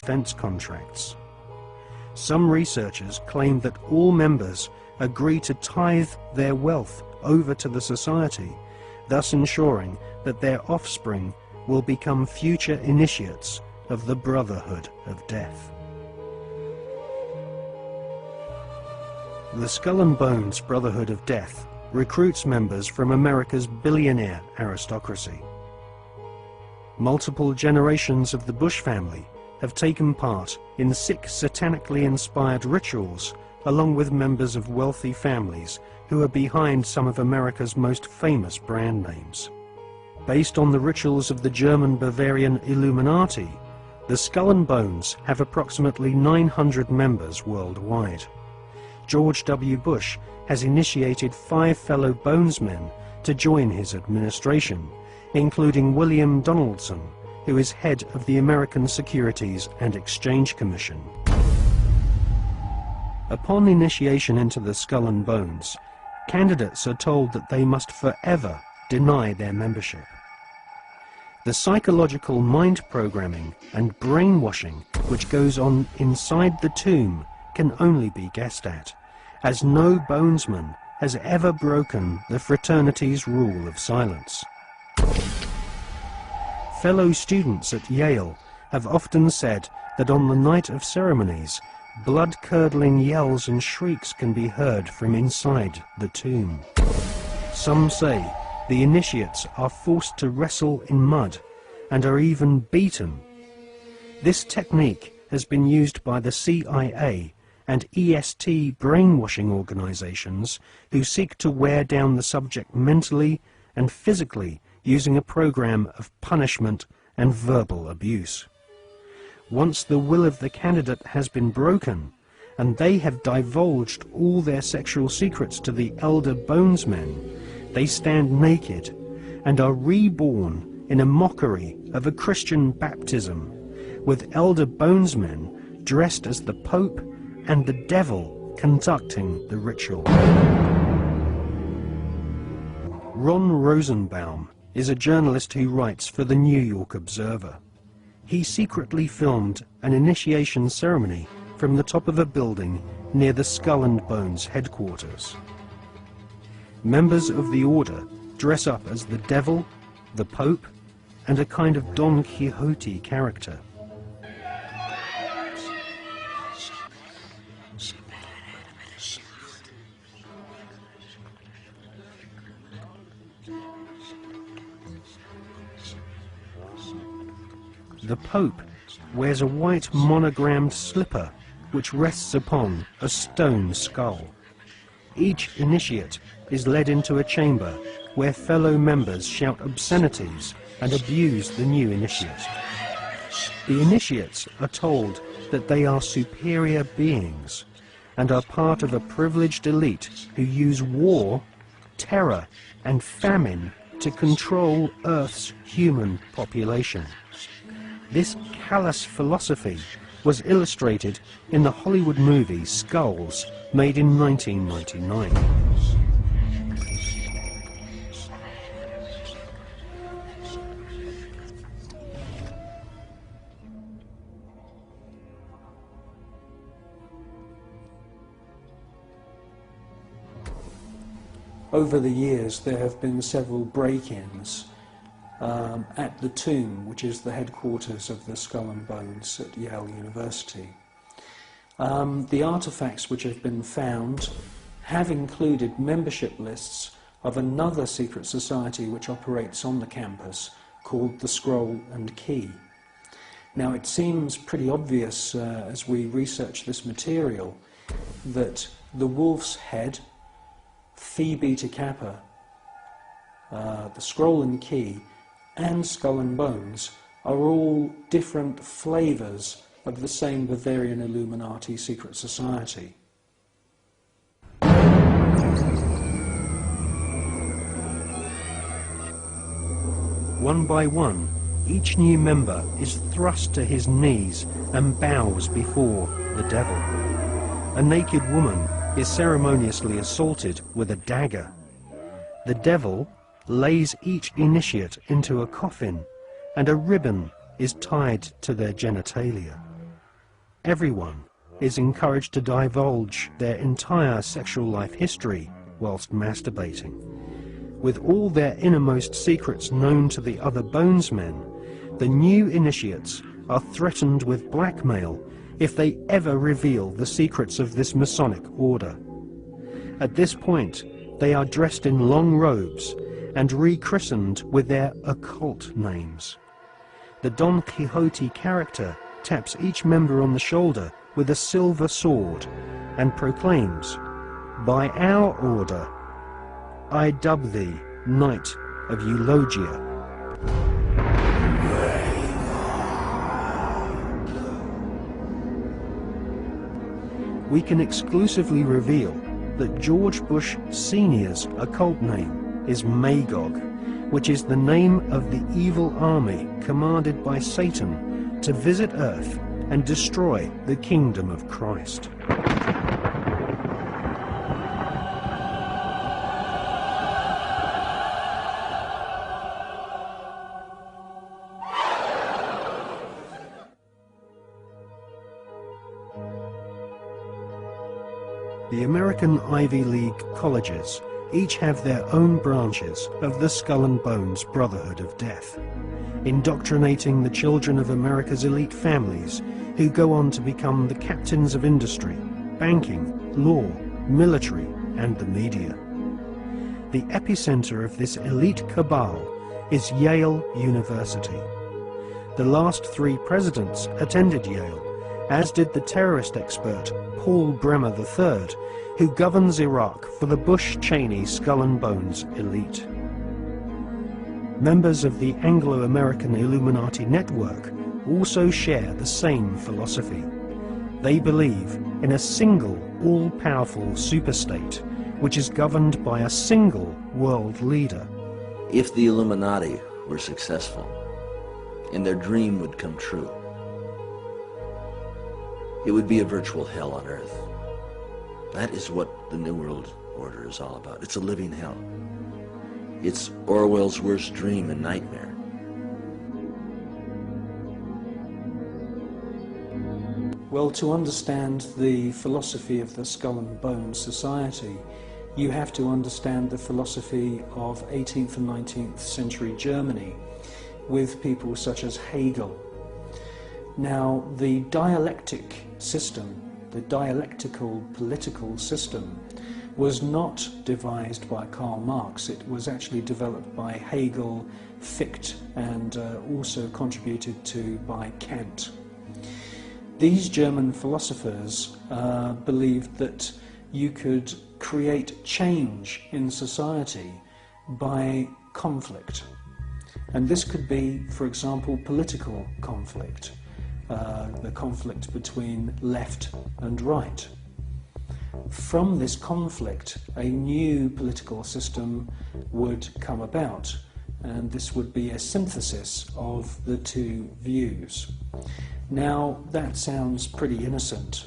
defense contracts. Some researchers claim that all members agree to tithe their wealth over to the society, thus ensuring that their offspring will become future initiates of the Brotherhood of Death. The Skull and Bones Brotherhood of Death recruits members from America's billionaire aristocracy. Multiple generations of the Bush family have taken part in 6 satanically inspired rituals, along with members of wealthy families who are behind some of America's most famous brand names. Based on the rituals of the German Bavarian Illuminati, the Skull and Bones have approximately 900 members worldwide. George W. Bush has initiated 5 fellow Bonesmen to join his administration, including William Donaldson, who is head of the American Securities and Exchange Commission. Upon initiation into the Skull and Bones, candidates are told that they must forever deny their membership. The psychological mind programming and brainwashing which goes on inside the tomb can only be guessed at, as no Bonesman has ever broken the fraternity's rule of silence. Fellow students at Yale have often said that on the night of ceremonies, blood-curdling yells and shrieks can be heard from inside the tomb. Some say the initiates are forced to wrestle in mud and are even beaten. This technique has been used by the CIA and EST brainwashing organizations who seek to wear down the subject mentally and physically using a program of punishment and verbal abuse. Once the will of the candidate has been broken, and they have divulged all their sexual secrets to the elder Bonesmen, they stand naked and are reborn in a mockery of a Christian baptism, with elder Bonesmen dressed as the Pope and the devil conducting the ritual. Ron Rosenbaum is a journalist who writes for the New York Observer. He secretly filmed an initiation ceremony from the top of a building near the Skull and Bones headquarters. Members of the order dress up as the devil, the Pope, and a kind of Don Quixote character. The Pope wears a white monogrammed slipper which rests upon a stone skull. Each initiate is led into a chamber where fellow members shout obscenities and abuse the new initiate. The initiates are told that they are superior beings and are part of a privileged elite who use war, terror, and famine to control Earth's human population. This callous philosophy was illustrated in the Hollywood movie Skulls, made in 1999. Over the years, there have been several break-ins at the tomb, which is the headquarters of the Skull and Bones at Yale University. The artifacts which have been found have included membership lists of another secret society which operates on the campus called the Scroll and Key. Now, it seems pretty obvious as we research this material that the Wolf's Head, Phi Beta Kappa, the Scroll and Key, and Skull and Bones are all different flavors of the same Bavarian Illuminati secret society. One by one, each new member is thrust to his knees and bows before the devil. A naked woman is ceremoniously assaulted with a dagger. The devil lays each initiate into a coffin, and a ribbon is tied to their genitalia. Everyone is encouraged to divulge their entire sexual life history whilst masturbating. With all their innermost secrets known to the other bonesmen, the new initiates are threatened with blackmail if they ever reveal the secrets of this Masonic order. At this point, they are dressed in long robes and rechristened with their occult names. The Don Quixote character taps each member on the shoulder with a silver sword and proclaims, "By our order, I dub thee Knight of Eulogia." We can exclusively reveal that George Bush Sr.'s occult name is Magog, which is the name of the evil army commanded by Satan to visit Earth and destroy the kingdom of Christ. The American Ivy League colleges each have their own branches of the Skull and Bones Brotherhood of Death, indoctrinating the children of America's elite families who go on to become the captains of industry, banking, law, military, and the media. The epicenter of this elite cabal is Yale University. The last 3 presidents attended Yale, as did the terrorist expert Paul Bremer III, who governs Iraq for the Bush-Cheney Skull and Bones elite. Members of the Anglo-American Illuminati network also share the same philosophy. They believe in a single, all-powerful superstate, which is governed by a single world leader. If the Illuminati were successful, and their dream would come true, it would be a virtual hell on earth. That is what the New World Order is all about. It's a living hell. It's Orwell's worst dream and nightmare. Well, to understand the philosophy of the Skull and Bones Society, you have to understand the philosophy of 18th and 19th century Germany with people such as Hegel. Now, the dialectic system, the dialectical political system, was not devised by Karl Marx. It was actually developed by Hegel, Fichte, and also contributed to by Kant. These German philosophers believed that you could create change in society by conflict. And this could be, for example, political conflict, the conflict between left and right. From this conflict, a new political system would come about, and this would be a synthesis of the two views. Now, that sounds pretty innocent,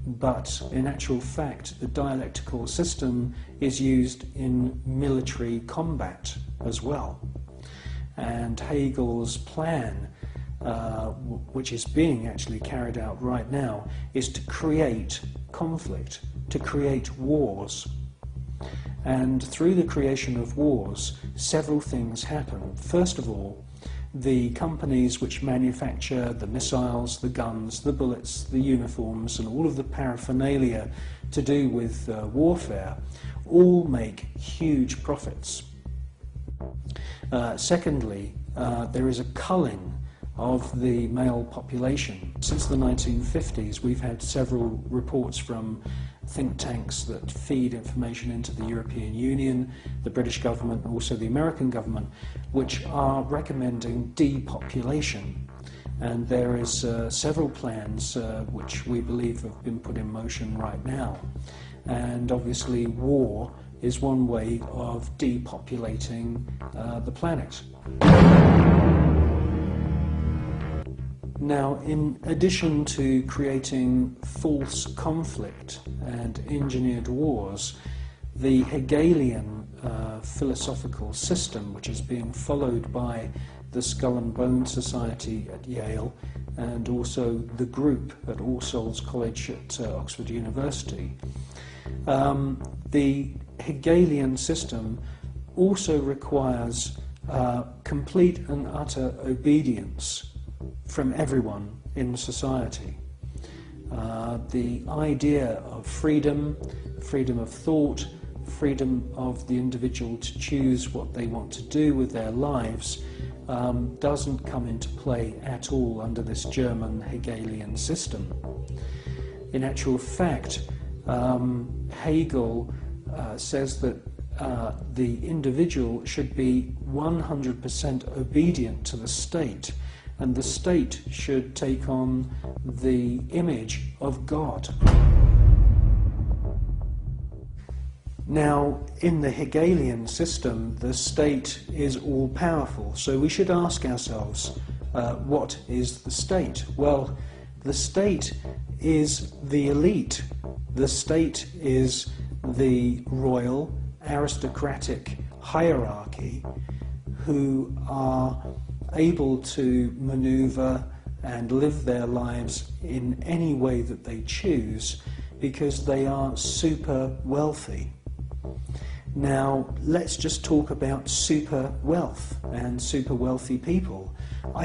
but in actual fact, the dialectical system is used in military combat as well. And Hegel's plan, which is being actually carried out right now, is to create conflict, to create wars. And through the creation of wars, several things happen. First of all, the companies which manufacture the missiles, the guns, the bullets, the uniforms, and all of the paraphernalia to do with warfare, all make huge profits. Secondly, there is a culling of the male population. Since the 1950s, we've had several reports from think tanks that feed information into the European Union, the British government, and also the American government, which are recommending depopulation. And there is several plans which we believe have been put in motion right now. And obviously war is one way of depopulating the planet. Now, in addition to creating false conflict and engineered wars, the Hegelian philosophical system, which is being followed by the Skull and Bone Society at Yale and also the group at All Souls College at Oxford University. The Hegelian system also requires complete and utter obedience from everyone in society. The idea of freedom, freedom of thought, freedom of the individual to choose what they want to do with their lives doesn't come into play at all under this German Hegelian system. In actual fact, Hegel says that the individual should be 100% obedient to the state, and the state should take on the image of God. Now, in the Hegelian system, the state is all-powerful, so we should ask ourselves, what is the state? Well, the state is the elite. The state is the royal, aristocratic hierarchy who are able to maneuver and live their lives in any way that they choose because they are super wealthy. Now, let's just talk about super wealth and super wealthy people. I